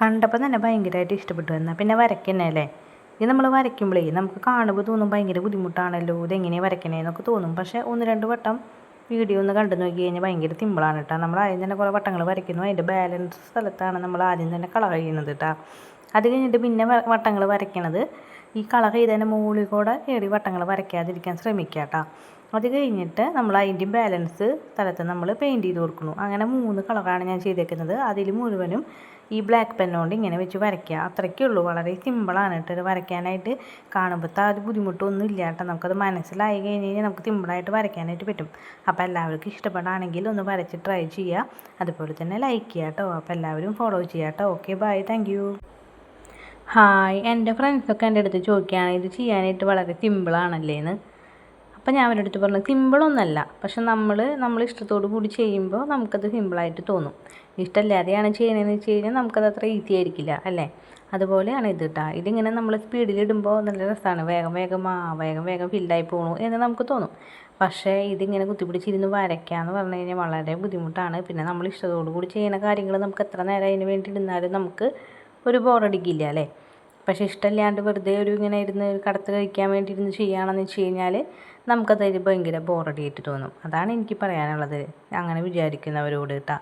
കണ്ടപ്പോൾ തന്നെ ഭയങ്കരമായിട്ട് ഇഷ്ടപ്പെട്ടു. എന്നാൽ പിന്നെ വരയ്ക്കന്നെ അല്ലേ. ഇത് നമ്മൾ വരയ്ക്കുമ്പോഴേ നമുക്ക് കാണുമ്പോൾ തോന്നും ഭയങ്കര ബുദ്ധിമുട്ടാണല്ലോ, ഇതെങ്ങനെയാണ് വരയ്ക്കണേന്നൊക്കെ തോന്നും. പക്ഷേ 1-2 വട്ടം വീഡിയോ ഒന്ന് കണ്ടു നോക്കി കഴിഞ്ഞാൽ ഭയങ്കര സിമ്പിളാണ് കേട്ടോ. നമ്മൾ ആദ്യം തന്നെ കുറേ വട്ടങ്ങൾ വരയ്ക്കുന്നു, അതിൻ്റെ ബാലൻസ് സ്ഥലത്താണ് നമ്മൾ ആദ്യം തന്നെ കളർ ചെയ്യുന്നത് കേട്ടോ. അത് കഴിഞ്ഞിട്ട് പിന്നെ വട്ടങ്ങൾ വരയ്ക്കണത് ഈ കളർ ചെയ്തതിൻ്റെ മുകളിൽ കൂടെ കയറി വട്ടങ്ങൾ വരയ്ക്കാതിരിക്കാൻ ശ്രമിക്കുക കേട്ടോ. അത് കഴിഞ്ഞിട്ട് നമ്മൾ അതിൻ്റെയും ബാലൻസ് സ്ഥലത്ത് നമ്മൾ പെയിൻറ്റ് ചെയ്ത് കൊടുക്കുന്നു. അങ്ങനെ 3 കളറാണ് ഞാൻ ചെയ്തേക്കുന്നത്. അതിൽ മുഴുവനും ഈ ബ്ലാക്ക് പെന്നുകൊണ്ട് ഇങ്ങനെ വെച്ച് വരയ്ക്കുക. അത്രയ്ക്കേ ഉള്ളൂ. വളരെ സിമ്പിളാണ് കേട്ടോ ഇത് വരയ്ക്കാനായിട്ട്. കാണുമ്പോഴത്തെ ആ ഒരു ബുദ്ധിമുട്ടൊന്നും ഇല്ല കേട്ടോ. നമുക്കത് മനസ്സിലായി കഴിഞ്ഞ് കഴിഞ്ഞാൽ നമുക്ക് സിമ്പിളായിട്ട് വരയ്ക്കാനായിട്ട് പറ്റും. അപ്പോൾ എല്ലാവർക്കും ഇഷ്ടപ്പെടുകയാണെങ്കിൽ ഒന്ന് വരച്ച് ട്രൈ ചെയ്യുക. അതുപോലെ തന്നെ ലൈക്ക് ചെയ്യുക കേട്ടോ. അപ്പോൾ എല്ലാവരും ഫോളോ ചെയ്യുക കേട്ടോ. Okay, bye, thank you. Hi, എൻ്റെ ഫ്രണ്ട്സൊക്കെ എൻ്റെ അടുത്ത് ചോദിക്കുകയാണ് ഇത് ചെയ്യാനായിട്ട് വളരെ സിമ്പിളാണല്ലേന്ന്. അപ്പം ഞാൻ അവരുടെ അടുത്ത് പറഞ്ഞു സിമ്പിളൊന്നുമല്ല, പക്ഷെ നമ്മൾ ഇഷ്ടത്തോടു കൂടി ചെയ്യുമ്പോൾ നമുക്കത് സിമ്പിളായിട്ട് തോന്നും. ഇഷ്ടമില്ലാതെയാണ് ചെയ്യണതെന്ന് വെച്ച് കഴിഞ്ഞാൽ നമുക്കത് അത്ര ഈസി ആയിരിക്കില്ല അല്ലേ. അതുപോലെയാണ് ഇത് കേട്ടോ. ഇതിങ്ങനെ നമ്മൾ സ്പീഡിലിടുമ്പോൾ നല്ല രസമാണ്. വേഗം വേഗം ഫില്ലായി പോകണു എന്ന് നമുക്ക് തോന്നും. പക്ഷേ ഇതിങ്ങനെ കുത്തിപ്പിടിച്ചിരുന്ന് വരയ്ക്കാമെന്ന് പറഞ്ഞു കഴിഞ്ഞാൽ വളരെ ബുദ്ധിമുട്ടാണ്. പിന്നെ നമ്മൾ ഇഷ്ടത്തോടു കൂടി ചെയ്യുന്ന കാര്യങ്ങൾ നമുക്ക് എത്ര നേരം അതിന് വേണ്ടി ഇരുന്നാലും നമുക്ക് ഒരു ബോറടിക്കില്ല അല്ലേ. പക്ഷേ ഇഷ്ടമില്ലാണ്ട് വെറുതെ ഇങ്ങനെ ഇരുന്ന് കടത്ത് കഴിക്കാൻ വേണ്ടി ഇരുന്ന് ചെയ്യുകയാണെന്ന് വെച്ച് കഴിഞ്ഞാൽ നമുക്കതിൽ ഭയങ്കര ബോറടിയായിട്ട് തോന്നും. അതാണ് എനിക്ക് പറയാനുള്ളത് അങ്ങനെ വിചാരിക്കുന്നവരോട് കേട്ടോ.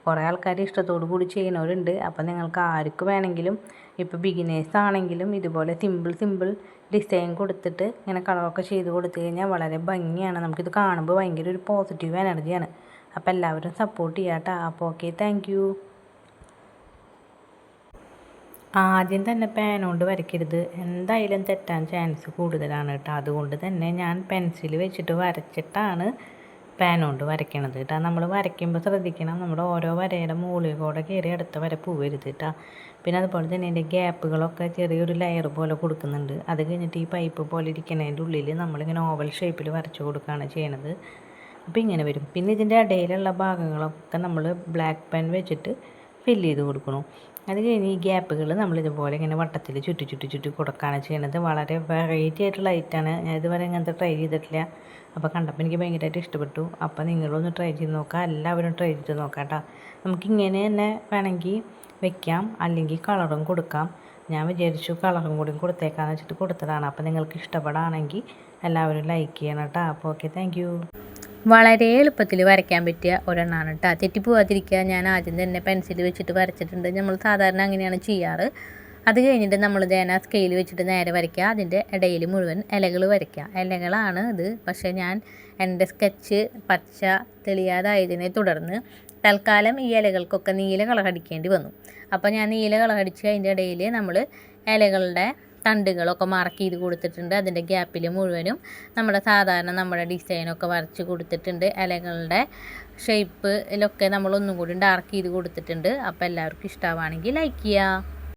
കുറേ ആൾക്കാർ ഇഷ്ടത്തോടു കൂടി ചെയ്യുന്നവരുണ്ട്. അപ്പം നിങ്ങൾക്ക് ആർക്ക് വേണമെങ്കിലും, ഇപ്പോൾ ബിഗിനേഴ്സ് ആണെങ്കിലും ഇതുപോലെ സിമ്പിൾ ഡിസൈൻ കൊടുത്തിട്ട് ഇങ്ങനെ കളറൊക്കെ ചെയ്ത് കൊടുത്തു കഴിഞ്ഞാൽ വളരെ ഭംഗിയാണ്. നമുക്കിത് കാണുമ്പോൾ ഭയങ്കര ഒരു പോസിറ്റീവ് എനർജിയാണ്. അപ്പോൾ എല്ലാവരും സപ്പോർട്ട് ചെയ്യാം കേട്ടോ. അപ്പോൾ ഓക്കെ, താങ്ക് യു. ആദ്യം തന്നെ പേന വരയ്ക്കരുത്, എന്തായാലും തെറ്റാൻ ചാൻസ് കൂടുതലാണ് കേട്ടോ. അതുകൊണ്ട് തന്നെ ഞാൻ പെൻസിൽ വെച്ചിട്ട് വരച്ചിട്ടാണ് പേന വരയ്ക്കണത് കേട്ടോ. നമ്മൾ വരയ്ക്കുമ്പോൾ ശ്രദ്ധിക്കണം, നമ്മുടെ ഓരോ വരയുടെ മുകളിൽ കൂടെ കയറി അടുത്ത വര പോവരുത് കേട്ടോ. പിന്നെ അതുപോലെ തന്നെ അതിൻ്റെ ഗ്യാപ്പുകളൊക്കെ ചെറിയൊരു ലെയർ പോലെ കൊടുക്കുന്നുണ്ട്. അത് കഴിഞ്ഞിട്ട് ഈ പൈപ്പ് പോലെ ഇരിക്കുന്നതിൻ്റെ ഉള്ളിൽ നമ്മളിങ്ങനെ ഓവൽ ഷേപ്പിൽ വരച്ച് കൊടുക്കുകയാണ് ചെയ്യണത്. അപ്പോൾ ഇങ്ങനെ വരും. പിന്നെ ഇതിൻ്റെ ഇടയിലുള്ള ഭാഗങ്ങളൊക്കെ നമ്മൾ ബ്ലാക്ക് പെൻ വെച്ചിട്ട് ഫില്ല് ചെയ്ത് കൊടുക്കണം. അത് കഴിഞ്ഞ് ഈ ഗ്യാപ്പുകൾ നമ്മളിതുപോലെ ഇങ്ങനെ വട്ടത്തിൽ ചുറ്റി കൊടുക്കുകയാണ് ചെയ്യുന്നത്. വളരെ വെറൈറ്റി ആയിട്ടുള്ള ഐറ്റാണ്. ഞാൻ ഇതുവരെ ഇങ്ങനത്തെ ട്രൈ ചെയ്തിട്ടില്ല. അപ്പോൾ കണ്ടപ്പോൾ എനിക്ക് ഭയങ്കരമായിട്ട് ഇഷ്ടപ്പെട്ടു. അപ്പോൾ നിങ്ങളൊന്ന് ട്രൈ ചെയ്ത് നോക്കുക, എല്ലാവരും ട്രൈ ചെയ്ത് നോക്കാം കേട്ടോ. നമുക്കിങ്ങനെ തന്നെ വേണമെങ്കിൽ വെക്കാം, അല്ലെങ്കിൽ കളറും കൊടുക്കാം. ഞാൻ വിചാരിച്ചു കളറും കൂടി കൊടുത്തേക്കാന്ന് വെച്ചിട്ട് കൊടുത്തതാണ്. അപ്പോൾ നിങ്ങൾക്ക് ഇഷ്ടപ്പെടുകയാണെങ്കിൽ എല്ലാവരും ലൈക്ക് ചെയ്യണം കേട്ടോ. അപ്പോൾ ഓക്കെ, താങ്ക് യു. വളരെ എളുപ്പത്തിൽ വരയ്ക്കാൻ പറ്റിയ ഒരെണ്ണമാണ് കേട്ടോ. തെറ്റിപ്പോവാതിരിക്കുക. ഞാൻ ആദ്യം തന്നെ പെൻസിൽ വെച്ചിട്ട് വരച്ചിട്ടുണ്ട്. നമ്മൾ സാധാരണ അങ്ങനെയാണ് ചെയ്യാറ്. അത് കഴിഞ്ഞിട്ട് നമ്മൾ ദേന സ്കെയിൽ വെച്ചിട്ട് നേരെ വരയ്ക്കുക. അതിൻ്റെ ഇടയിൽ മുഴുവൻ ഇലകൾ വരയ്ക്കുക. ഇലകളാണ് ഇത്. പക്ഷേ ഞാൻ എൻ്റെ സ്കെച്ച് പച്ച തെളിയാതായതിനെ തുടർന്ന് തൽക്കാലം ഈ ഇലകൾക്കൊക്കെ നീല കളർ അടിക്കേണ്ടി വന്നു. അപ്പോൾ ഞാൻ നീല കളർ അടിച്ച് അതിൻ്റെ ഇടയിൽ നമ്മൾ ഇലകളുടെ തണ്ടുകളൊക്കെ മാർക്ക് ചെയ്ത് കൊടുത്തിട്ടുണ്ട്. അതിൻ്റെ ഗ്യാപ്പിൽ മുഴുവനും നമ്മുടെ ഡിസൈനൊക്കെ വരച്ച് കൊടുത്തിട്ടുണ്ട്. ഇലകളുടെ ഷേപ്പിലൊക്കെ നമ്മളൊന്നും കൂടി ഡാർക്ക് ചെയ്ത് കൊടുത്തിട്ടുണ്ട്. അപ്പോൾ എല്ലാവർക്കും ഇഷ്ടമാവുകയാണെങ്കിൽ ലൈക്ക് ചെയ്യുക.